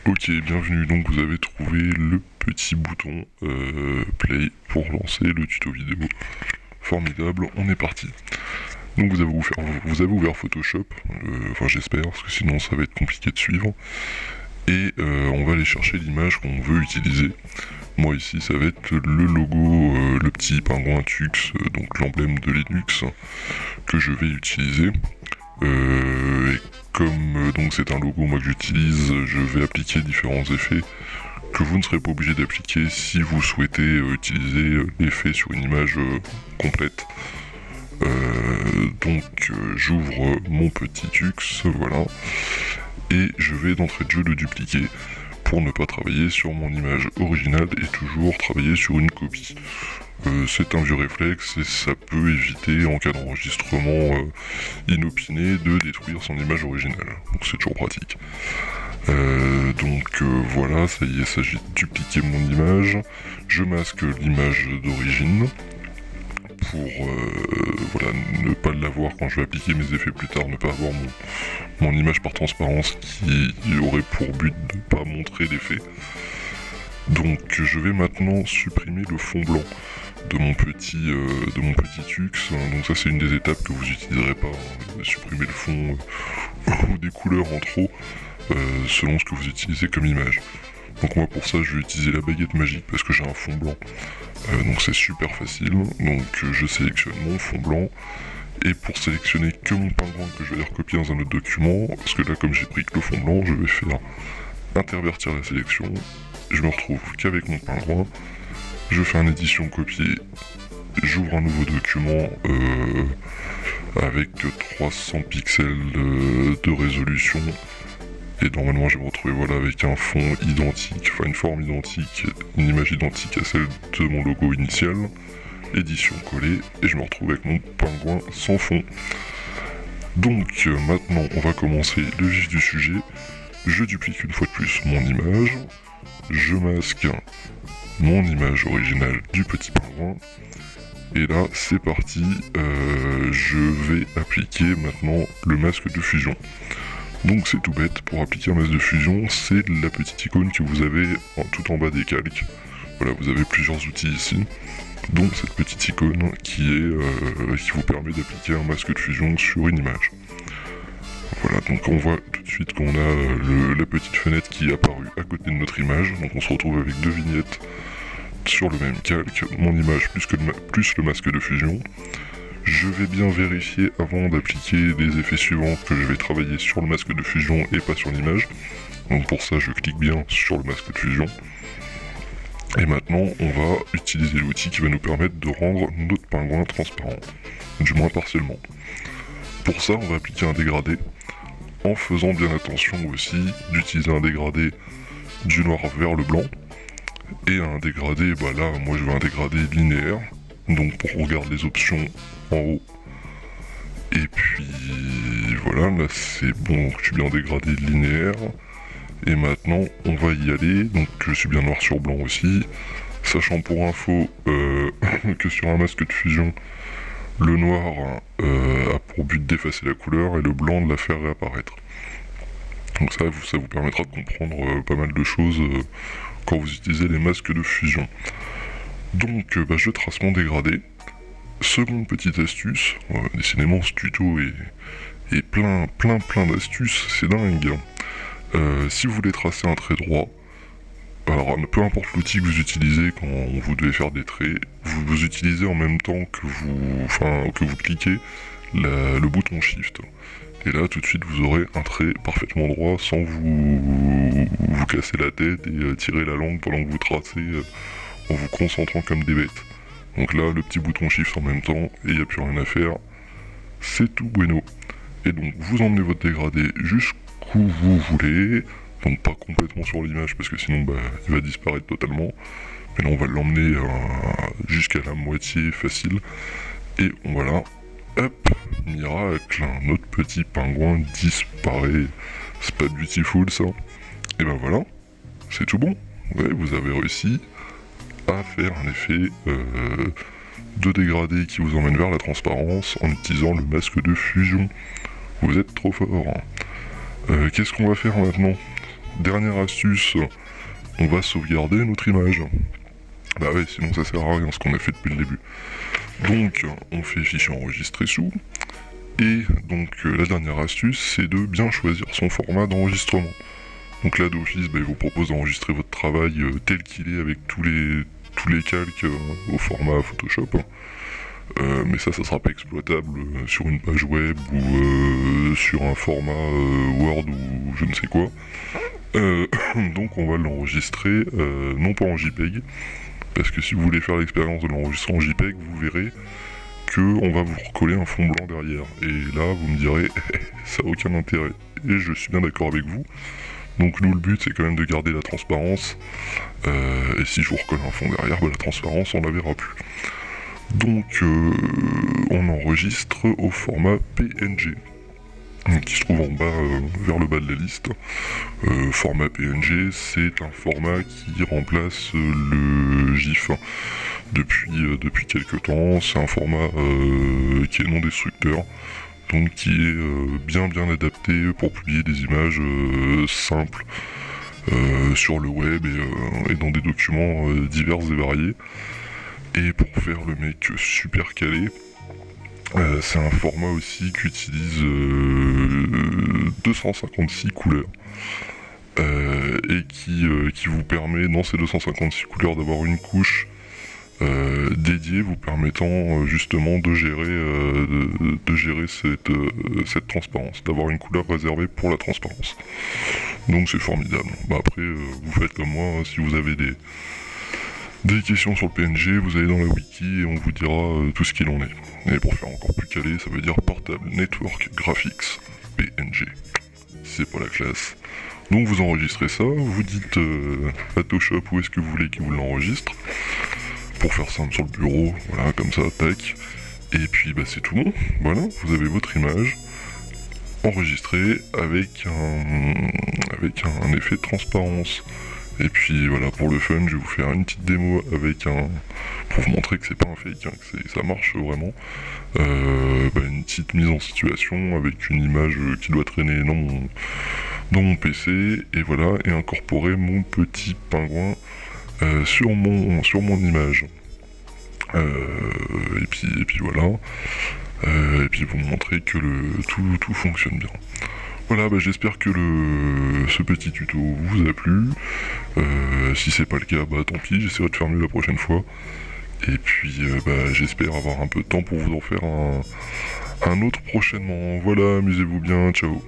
Ok, bienvenue, donc vous avez trouvé le petit bouton play pour lancer le tuto vidéo. Formidable, on est parti. Donc vous avez ouvert Photoshop, enfin j'espère, parce que sinon ça va être compliqué de suivre. Et on va aller chercher l'image qu'on veut utiliser. Moi ici ça va être le logo, le petit pingouin Tux, donc l'emblème de Linux, que je vais utiliser. Et comme donc c'est un logo moi que j'utilise, je vais appliquer différents effets que vous ne serez pas obligé d'appliquer si vous souhaitez utiliser l'effet sur une image complète. J'ouvre mon petit Tux, voilà, et je vais d'entrée de jeu le dupliquer pour ne pas travailler sur mon image originale et toujours travailler sur une copie. C'est un vieux réflexe et ça peut éviter en cas d'enregistrement inopiné de détruire son image originale. Donc c'est toujours pratique. Voilà, ça y est, il s'agit de dupliquer mon image. Je masque l'image d'origine pour voilà, ne pas l'avoir quand je vais appliquer mes effets plus tard, ne pas avoir mon image par transparence qui aurait pour but de ne pas montrer l'effet. Donc je vais maintenant supprimer le fond blanc de mon petit Tux. Donc ça c'est une des étapes que vous n'utiliserez pas, hein, supprimer le fond ou des couleurs en trop selon ce que vous utilisez comme image. Donc moi pour ça je vais utiliser la baguette magique parce que j'ai un fond blanc. Donc c'est super facile. Donc je sélectionne mon fond blanc. Et pour sélectionner que mon pingouin que je vais aller recopier dans un autre document, parce que là comme j'ai pris que le fond blanc, je vais faire intervertir la sélection. Je me retrouve qu'avec mon pingouin. Je fais un édition copier. J'ouvre un nouveau document avec 300 pixels de résolution. Et normalement je vais me retrouver voilà, avec un fond identique, enfin une forme identique, une image identique à celle de mon logo initial. Édition collée, et je me retrouve avec mon pingouin sans fond. Donc maintenant on va commencer le vif du sujet. Je duplique une fois de plus mon image. Je masque mon image originale du petit pingouin. Et là c'est parti, je vais appliquer maintenant le masque de fusion. Donc c'est tout bête, pour appliquer un masque de fusion, c'est la petite icône que vous avez tout en bas des calques. Voilà, vous avez plusieurs outils ici, dont cette petite icône qui vous permet d'appliquer un masque de fusion sur une image. Voilà, donc on voit tout de suite qu'on a la petite fenêtre qui est apparue à côté de notre image, donc on se retrouve avec deux vignettes sur le même calque, mon image plus le masque de fusion. Je vais bien vérifier avant d'appliquer les effets suivants que je vais travailler sur le masque de fusion et pas sur l'image. Donc pour ça je clique bien sur le masque de fusion. Et maintenant on va utiliser l'outil qui va nous permettre de rendre notre pingouin transparent, du moins partiellement. Pour ça on va appliquer un dégradé, en faisant bien attention aussi d'utiliser un dégradé du noir vers le blanc. Et un dégradé, bah là moi je veux un dégradé linéaire. Donc pour qu'on regarde les options en haut. Et puis voilà, là c'est bon, je suis bien dégradé linéaire. Et maintenant on va y aller, donc je suis bien noir sur blanc aussi. Sachant pour info que sur un masque de fusion, le noir a pour but d'effacer la couleur et le blanc de la faire réapparaître. Donc ça vous permettra de comprendre pas mal de choses quand vous utilisez les masques de fusion. Donc je trace mon dégradé. Seconde petite astuce, décidément ce tuto est plein d'astuces, c'est dingue. Si vous voulez tracer un trait droit, alors peu importe l'outil que vous utilisez quand vous devez faire des traits, vous utilisez en même temps que vous cliquez le bouton Shift. Et là tout de suite vous aurez un trait parfaitement droit sans vous casser la tête et tirer la langue pendant que vous tracez en vous concentrant comme des bêtes. Donc là, le petit bouton Shift en même temps, et il n'y a plus rien à faire. C'est tout bueno. Et donc, vous emmenez votre dégradé jusqu'où vous voulez. Donc pas complètement sur l'image, parce que sinon, il va disparaître totalement. Mais là, on va l'emmener jusqu'à la moitié facile. Et voilà, hop, miracle, notre petit pingouin disparaît. C'est pas beautiful, ça. Et ben voilà, c'est tout bon. Ouais, vous avez réussi à faire un effet de dégradé qui vous emmène vers la transparence en utilisant le masque de fusion. Vous êtes trop fort. Qu'est-ce qu'on va faire maintenant? dernière astuce, on va sauvegarder notre image. Bah ouais, sinon ça sert à rien ce qu'on a fait depuis le début. Donc on fait fichier enregistré sous. Et donc la dernière astuce, c'est de bien choisir son format d'enregistrement. Donc là d'office, il vous propose d'enregistrer votre travail tel qu'il est avec tous les calques au format Photoshop. Mais ça sera pas exploitable sur une page web ou sur un format Word ou je ne sais quoi. Donc on va l'enregistrer non pas en JPEG, parce que si vous voulez faire l'expérience de l'enregistrer en JPEG, vous verrez qu'on va vous recoller un fond blanc derrière. Et là vous me direz, ça n'a aucun intérêt. Et je suis bien d'accord avec vous. Donc nous le but c'est quand même de garder la transparence. Et si je vous recolle un fond derrière, la transparence on la verra plus. Donc on enregistre au format PNG qui se trouve en bas vers le bas de la liste. Format PNG, c'est un format qui remplace le GIF depuis quelques temps. C'est un format qui est non destructeur, donc qui est bien adapté pour publier des images simples sur le web et dans des documents divers et variés. Et pour faire le mec super calé, c'est un format aussi qui utilise 256 couleurs et qui vous permet dans ces 256 couleurs d'avoir une couche dédiée vous permettant justement de gérer cette transparence, d'avoir une couleur réservée pour la transparence. Donc c'est formidable. Après vous faites comme moi, si vous avez des questions sur le PNG, vous allez dans la wiki et on vous dira tout ce qu'il en est. Et pour faire encore plus calé, ça veut dire Portable Network Graphics, PNG. C'est pas la classe. Donc vous enregistrez ça, vous dites à Photoshop où est-ce que vous voulez qu'il vous l'enregistre. Pour faire simple sur le bureau, voilà, comme ça, tac. Et puis c'est tout bon. Voilà, vous avez votre image enregistrée avec un effet de transparence. Et puis voilà, pour le fun, je vais vous faire une petite démo pour vous montrer que c'est pas un fake, que ça marche vraiment. Une petite mise en situation avec une image qui doit traîner dans mon PC, et voilà, et incorporer mon petit pingouin sur mon image. Et puis voilà. Et puis vous montrer que tout fonctionne bien. Voilà, j'espère que ce petit tuto vous a plu. Si c'est pas le cas, tant pis, j'essaierai de faire mieux la prochaine fois. Et puis j'espère avoir un peu de temps pour vous en faire un autre prochainement. Voilà, amusez-vous bien, ciao.